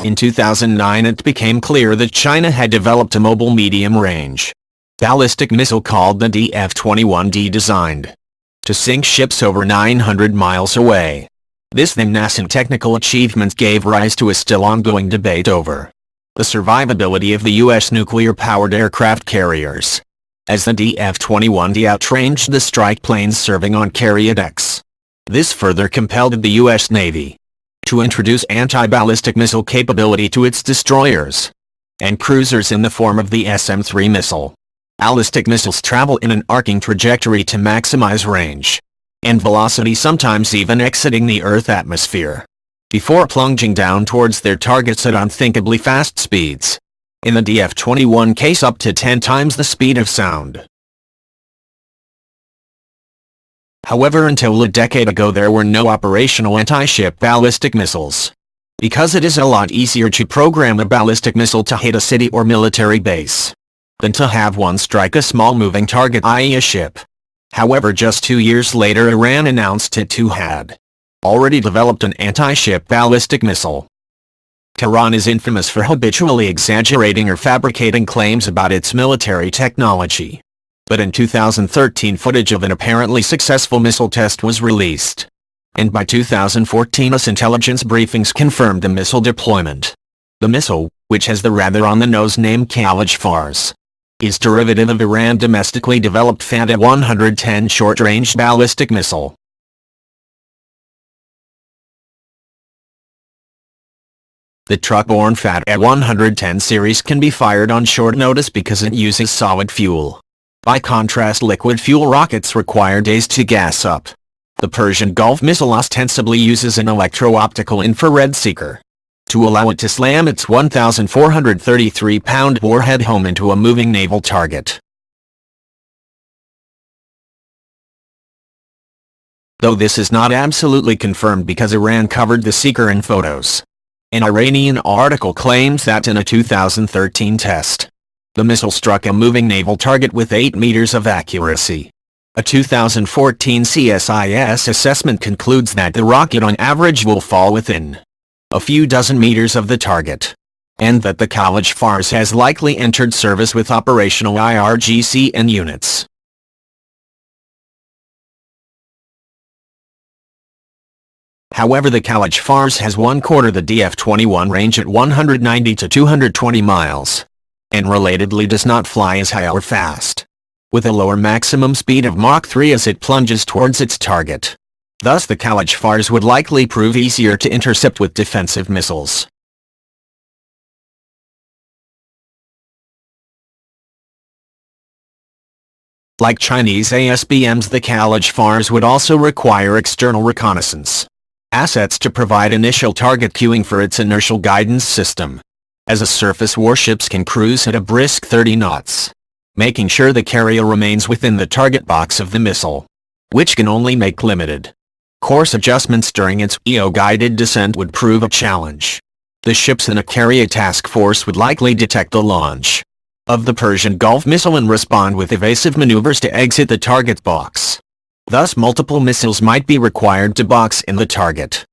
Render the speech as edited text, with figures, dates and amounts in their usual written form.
In 2009 it became clear that China had developed a mobile medium-range ballistic missile called the DF-21D designed to sink ships over 900 miles away. This then-nascent technical achievement gave rise to a still ongoing debate over the survivability of the U.S. nuclear-powered aircraft carriers, as the DF-21D outranged the strike planes serving on carrier decks. This further compelled the U.S. Navy to introduce anti-ballistic missile capability to its destroyers and cruisers in the form of the SM-3 missile. Ballistic missiles travel in an arcing trajectory to maximize range and velocity, sometimes even exiting the Earth's atmosphere before plunging down towards their targets at unthinkably fast speeds. In the DF-21 case, up to 10 times the speed of sound. However, until a decade ago there were no operational anti-ship ballistic missiles, because it is a lot easier to program a ballistic missile to hit a city or military base than to have one strike a small moving target, i.e. a ship. However, just 2 years later Iran announced it too had already developed an anti-ship ballistic missile. Tehran is infamous for habitually exaggerating or fabricating claims about its military technology. But in 2013 footage of an apparently successful missile test was released. And by 2014 US intelligence briefings confirmed the missile deployment. The missile, which has the rather on-the-nose name Khalij Fars, is derivative of Iran's domestically developed Fateh-110 short-range ballistic missile. The truck-borne Fateh-110 series can be fired on short notice because it uses solid fuel. By contrast, liquid fuel rockets require days to gas up. The Persian Gulf missile ostensibly uses an electro-optical infrared seeker to allow it to slam its 1,433-pound warhead home into a moving naval target. Though this is not absolutely confirmed because Iran covered the seeker in photos. An Iranian article claims that in a 2013 test, the missile struck a moving naval target with 8 meters of accuracy. A 2014 CSIS assessment concludes that the rocket on average will fall within a few dozen meters of the target, and that the Khalij Fars has likely entered service with operational IRGC-N units. However, the Khalij Fars has one-quarter the DF-21 range at 190 to 220 miles, and relatedly does not fly as high or fast, with a lower maximum speed of Mach 3 as it plunges towards its target. Thus the Khalij Fars would likely prove easier to intercept with defensive missiles. Like Chinese ASBMs, the Khalij Fars would also require external reconnaissance assets to provide initial target cueing for its inertial guidance system, as a surface warships can cruise at a brisk 30 knots, making sure the carrier remains within the target box of the missile, which can only make limited course adjustments during its EO-guided descent would prove a challenge. The ships in a carrier task force would likely detect the launch of the Persian Gulf missile and respond with evasive maneuvers to exit the target box. Thus multiple missiles might be required to box in the target.